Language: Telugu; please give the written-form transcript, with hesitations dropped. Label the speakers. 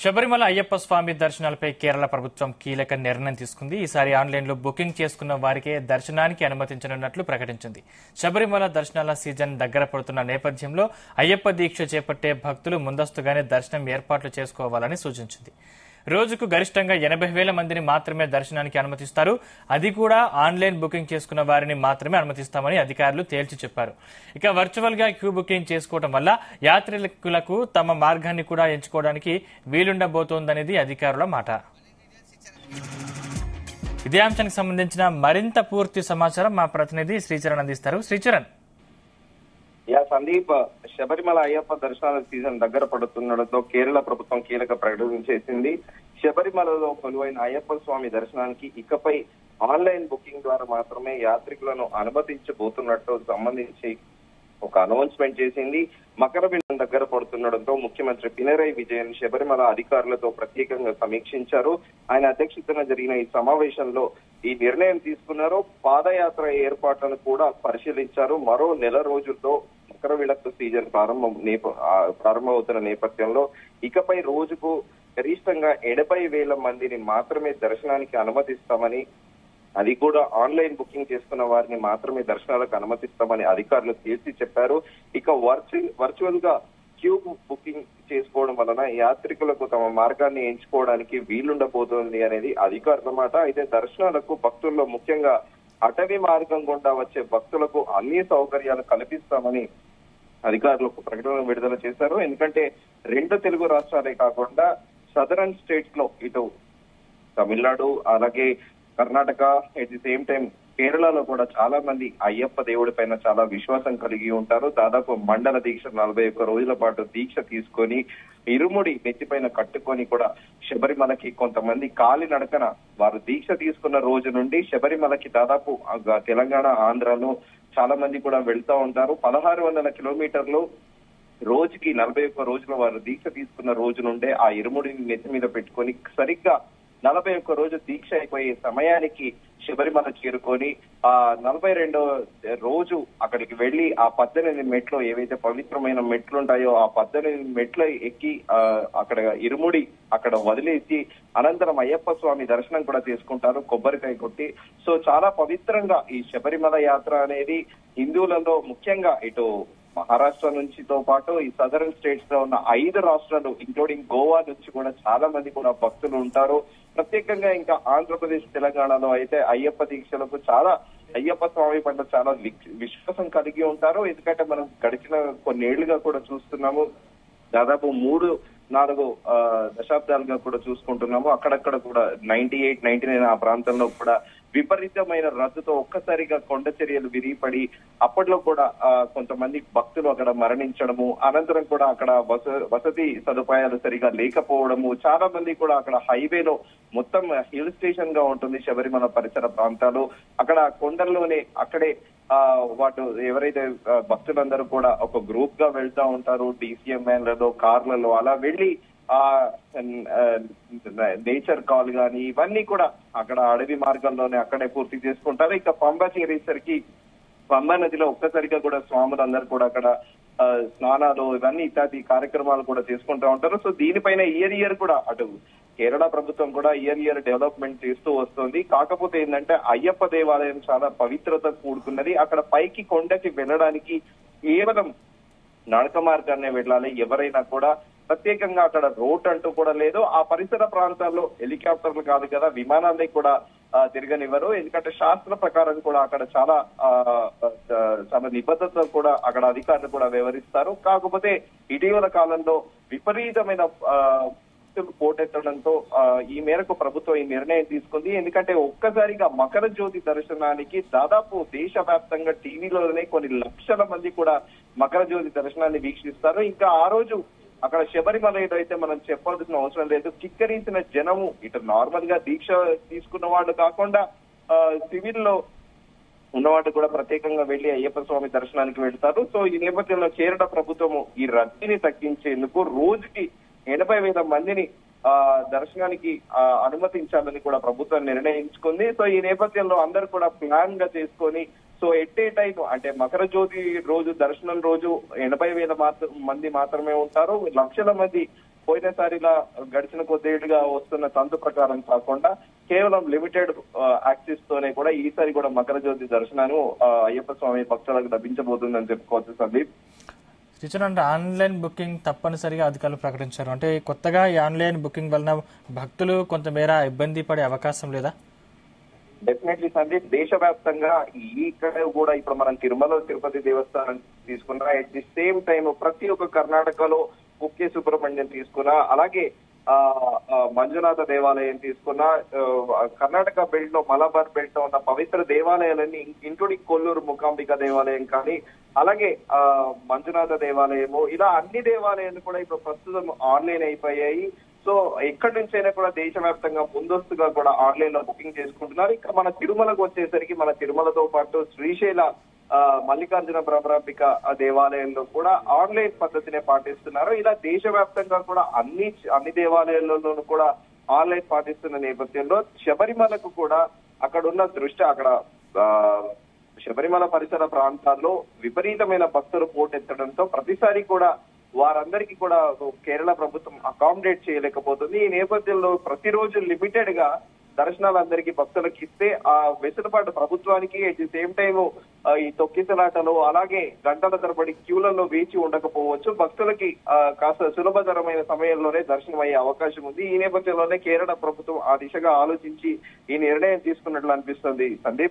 Speaker 1: శబరిమల అయ్యప్ప స్వామి దర్శనాలపై కేరళ ప్రభుత్వం కీలక నిర్ణయం తీసుకుంది. ఈసారి ఆన్లైన్లో బుకింగ్ చేసుకున్న వారికే దర్శనానికి అనుమతించనున్నట్లు ప్రకటించింది. శబరిమల దర్శనాల సీజన్ దగ్గర పడుతున్న నేపథ్యంలో అయ్యప్ప దీక్ష చేపట్టే భక్తులు ముందస్తుగానే దర్శనం ఏర్పాట్లు చేసుకోవాలని సూచించింది. రోజుకు గరిష్టంగా 80,000 మందిని మాత్రమే దర్శనానికి అనుమతిస్తారు. అది కూడా ఆన్లైన్ బుకింగ్ చేసుకున్న వారిని మాత్రమే అనుమతిస్తామని అధికారులు తేల్చి చెప్పారు. ఇక వర్చువల్ గా క్యూ బుకింగ్ చేసుకోవడం వల్ల యాత్రికులకు తమ మార్గాన్ని కూడా ఎంచుకోవడానికి వీలుండబోతోందనేది అధికారుల మాట. ఇదే అంశానికి సంబంధించిన మరింత పూర్తి సమాచారం మా ప్రతినిధి శ్రీచరణ్ అందిస్తారు. శ్రీచరణ్.
Speaker 2: సందీప్, శబరిమల అయ్యప్ప దర్శనాల సీజన్ దగ్గర పడుతుండటంతో కేరళ ప్రభుత్వం కీలక ప్రకటన చేసింది. శబరిమలలో కొలువైన అయ్యప్ప స్వామి దర్శనానికి ఇకపై ఆన్లైన్ బుకింగ్ ద్వారా మాత్రమే యాత్రికులను అనుమతించబోతున్నట్టు సంబంధించి ఒక అనౌన్స్మెంట్ చేసింది. మకరవిలయం దగ్గర పడుతుండటంతో ముఖ్యమంత్రి పినరయి విజయన్ శబరిమల అధికారులతో ప్రత్యేకంగా సమీక్షించారు. ఆయన అధ్యక్షతన జరిగిన ఈ సమావేశంలో ఈ నిర్ణయం తీసుకున్నారు. పాదయాత్ర ఏర్పాట్లను కూడా పరిశీలించారు. మరో నెల రోజుల్లో మకర విలక్కు సీజన్ ప్రారంభమవుతున్న నేపథ్యంలో ఇకపై రోజుకు గరిష్టంగా 80,000 మందిని మాత్రమే దర్శనానికి అనుమతిస్తామని, అది కూడా ఆన్లైన్ బుకింగ్ చేసుకున్న వారిని మాత్రమే దర్శనాలకు అనుమతిస్తామని అధికారులు తేల్చి చెప్పారు. ఇక వర్చువల్ గా క్యూ బుకింగ్ చేసుకోవడం వలన యాత్రికులకు తమ మార్గాన్ని ఎంచుకోవడానికి వీలుండబోతోంది అనేది అధికారుల మాట. అయితే దర్శనాలకు భక్తుల్లో ముఖ్యంగా అటవీ మార్గం గుండా వచ్చే భక్తులకు అన్ని సౌకర్యాలు కల్పిస్తామని అధికారులు ఒక ప్రకటన విడుదల చేశారు. ఎందుకంటే 2 తెలుగు రాష్ట్రాలే కాకుండా సదరన్ స్టేట్స్ లో ఇటు తమిళనాడు, అలాగే Karnataka, at the same time కేరళలో కూడా చాలా మంది అయ్యప్ప దేవుడి పైన చాలా విశ్వాసం కలిగి ఉంటారు. దాదాపు మండల దీక్ష 41 రోజుల పాటు దీక్ష తీసుకొని ఇరుముడి నెత్తిపైన కట్టుకొని కూడా శబరిమలకి కొంతమంది కాలి నడకన వారు దీక్ష తీసుకున్న రోజు నుండి శబరిమలకి దాదాపు తెలంగాణ, ఆంధ్రాలో చాలా మంది కూడా వెళ్తా ఉంటారు. 1600 కిలోమీటర్లు రోజుకి 41 రోజులు వారు దీక్ష తీసుకున్న రోజు నుండే ఆ ఇరుముడిని నెత్తి మీద పెట్టుకొని సరిగ్గా 41 రోజు దీక్ష అయిపోయే సమయానికి శబరిమల చేరుకొని ఆ 42వ రోజు అక్కడికి వెళ్లి ఆ 18 మెట్లు ఏవైతే పవిత్రమైన మెట్లు ఉంటాయో ఆ 18 మెట్లు ఎక్కి అక్కడ ఇరుముడి అక్కడ వదిలేసి అనంతరం అయ్యప్ప స్వామి దర్శనం కూడా చేసుకుంటారు కొబ్బరికాయ కొట్టి. సో చాలా పవిత్రంగా ఈ శబరిమల యాత్ర అనేది హిందువులలో ముఖ్యంగా ఇటు మహారాష్ట్ర నుంచితో పాటు ఈ సదరన్ స్టేట్స్ లో ఉన్న 5 రాష్ట్రాలు ఇంక్లూడింగ్ గోవా నుంచి కూడా చాలా మంది కూడా భక్తులు ఉంటారు. ప్రత్యేకంగా ఇంకా ఆంధ్రప్రదేశ్, తెలంగాణలో అయితే అయ్యప్ప దీక్షలకు చాలా అయ్యప్ప స్వామి పట్ల చాలా విశ్వాసం కలిగి ఉంటారు. ఎందుకంటే మనం గడిచిన కొన్నేళ్లుగా కూడా చూస్తున్నాము, దాదాపు 3-4 దశాబ్దాలుగా కూడా చూసుకుంటున్నాము. అక్కడక్కడ కూడా 98, 99 ఆ ప్రాంతంలో కూడా విపరీతమైన రద్దుతో ఒక్కసారిగా కొండ చర్యలు విరిగిపడి అప్పట్లో కూడా కొంతమంది భక్తులు అక్కడ మరణించడము, అనంతరం కూడా అక్కడ వసతి సదుపాయాలు సరిగా లేకపోవడము, చాలా మంది కూడా అక్కడ హైవేలో మొత్తం హిల్ స్టేషన్ గా ఉంటుంది శబరిమల పరిసర ప్రాంతాలు. అక్కడ కొండల్లోనే అక్కడే వాటి ఎవరైతే భక్తులందరూ కూడా ఒక గ్రూప్ గా వెళ్తా ఉంటారు, DCM వ్యాన్లలో, కార్లలో అలా వెళ్లి ఆ నేచర్ కాల్ గాని ఇవన్నీ కూడా అక్కడ అడవి మార్గంలోనే అక్కడే పూర్తి చేసుకుంటారు. ఇక పంబ చేరేసరికి పంబా నదిలో ఒక్కసారిగా కూడా స్వాములందరూ కూడా అక్కడ స్నానాలు ఇవన్నీ ఇత్యాది కార్యక్రమాలు కూడా చేసుకుంటూ ఉంటారు. సో దీనిపైన ఇయర్ కూడా అటు కేరళ ప్రభుత్వం కూడా ఇయర్ డెవలప్మెంట్ చేస్తూ వస్తుంది. కాకపోతే ఏంటంటే అయ్యప్ప దేవాలయం చాలా పవిత్రత కూడుకున్నది. అక్కడ పైకి కొండకి వెళ్ళడానికి కేవలం నడక మార్గాన్ని వెళ్ళాలి. ఎవరైనా కూడా ప్రత్యేకంగా అక్కడ రోడ్ అంటూ కూడా లేదు. ఆ పరిసర ప్రాంతాల్లో హెలికాప్టర్లు కాదు కదా, విమానాన్ని కూడా తిరగనివ్వరు. ఎందుకంటే శాస్త్ర ప్రకారం కూడా అక్కడ చాలా నిబద్ధత కూడా అక్కడ అధికారులు కూడా వ్యవహరిస్తారు. కాకపోతే ఇటీవల కాలంలో విపరీతమైన పోటెత్తడంతో ఈ మేరకు ప్రభుత్వం ఈ నిర్ణయం తీసుకుంది. ఎందుకంటే ఒక్కసారిగా మకర జ్యోతి దర్శనానికి దాదాపు దేశవ్యాప్తంగా టీవీలోనే కొన్ని లక్షల మంది కూడా మకర జ్యోతి దర్శనాన్ని వీక్షిస్తారు. ఇంకా ఆ రోజు అక్కడ శబరిమల అయితే మనం చెప్పాల్సిన అవసరం లేదు, కిక్కరీసిన జనము ఇటు నార్మల్ గా దీక్ష తీసుకున్న వాళ్ళు కాకుండా సివిల్ లో ఉన్నవాళ్ళు కూడా ప్రత్యేకంగా వెళ్లి అయ్యప్ప స్వామి దర్శనానికి వెళ్తారు. సో ఈ నేపథ్యంలో కేరళ ప్రభుత్వము ఈ రద్దీని తగ్గించేందుకు రోజుకి 80,000 మందిని దర్శనానికి అనుమతించాలని కూడా ప్రభుత్వం నిర్ణయించుకుంది. సో ఈ నేపథ్యంలో అందరూ కూడా ప్లాన్ గా చేసుకొని సో ఎట్ ఏ టైం అంటే మకర జ్యోతి రోజు దర్శనం రోజు 80,000 మంది మాత్రమే ఉంటారు. లక్షల మంది పోయినసారిలా గడిచిన కొద్దేళ్లుగా వస్తున్న తంతు ప్రకారం కాకుండా కేవలం లిమిటెడ్ యాక్సెస్ తోనే కూడా ఈసారి కూడా మకర జ్యోతి దర్శనాన్ని అయ్యప్ప స్వామి భక్తులకు లభించబోతుందని చెప్పుకోవచ్చు సందీప్.
Speaker 1: శ్రీచరణ్, అంటే ఆన్లైన్ బుకింగ్ తప్పనిసరిగా అధికారులు ప్రకటించారు. అంటే కొత్తగా ఈ ఆన్లైన్ బుకింగ్ వలన భక్తులు కొంతమేర ఇబ్బంది పడే అవకాశం లేదా?
Speaker 2: డెఫినెట్లీ సందీప్, దేశవ్యాప్తంగా ఇక్కడ కూడా ఇప్పుడు మనం తిరుమల తిరుపతి దేవస్థానం తీసుకున్నా, అట్ ది సేమ్ టైం ప్రతి ఒక్క కర్ణాటకలో కుక్కే సుబ్రహ్మణ్యం తీసుకున్నా, అలాగే మంజునాథ దేవాలయం తీసుకున్నా, కర్ణాటక బెల్ట్ లో మలబార్ బెల్ట్ లో ఉన్న పవిత్ర దేవాలయాలన్నీ ఇంక్లూడింగ్ కొల్లూరు మూకాంబిక దేవాలయం కానీ, అలాగే మంజునాథ దేవాలయము, ఇలా అన్ని దేవాలయాలు కూడా ఇప్పుడు ప్రస్తుతం ఆన్లైన్ అయిపోయాయి. సో ఎక్కడి నుంచైనా కూడా దేశవ్యాప్తంగా ముందస్తుగా కూడా ఆన్లైన్ లో బుకింగ్ చేసుకుంటున్నారు. ఇక మన తిరుమలకు వచ్చేసరికి మన తిరుమలతో పాటు శ్రీశైల మల్లికార్జున భ్రమరాంబిక దేవాలయంలో కూడా ఆన్లైన్ పద్ధతినే పాటిస్తున్నారు. ఇలా దేశవ్యాప్తంగా కూడా అన్ని దేవాలయాల్లోనూ కూడా ఆన్లైన్ పాటిస్తున్న నేపథ్యంలో శబరిమలకు కూడా అక్కడ ఉన్న దృష్టి అక్కడ శబరిమల పరిసర ప్రాంతాల్లో విపరీతమైన భక్తులు పోటెత్తడంతో ప్రతిసారి కూడా వారందరికీ కూడా కేరళ ప్రభుత్వం అకామిడేట్ చేయలేకపోతుంది. ఈ నేపథ్యంలో ప్రతిరోజు లిమిటెడ్ గా దర్శనాలందరికీ భక్తులకు ఇస్తే ఆ వెసులుబాటు ప్రభుత్వానికి, అట్ ది సేమ్ టైం ఈ తొక్కిసలాటలు అలాగే గంటల తరబడి క్యూలలో వేచి ఉండకపోవచ్చు. భక్తులకి కాస్త సులభతరమైన సమయంలోనే దర్శనం అయ్యే అవకాశం ఉంది. ఈ నేపథ్యంలోనే కేరళ ప్రభుత్వం ఆ దిశగా ఆలోచించి ఈ నిర్ణయం తీసుకున్నట్లు అనిపిస్తుంది సందీప్.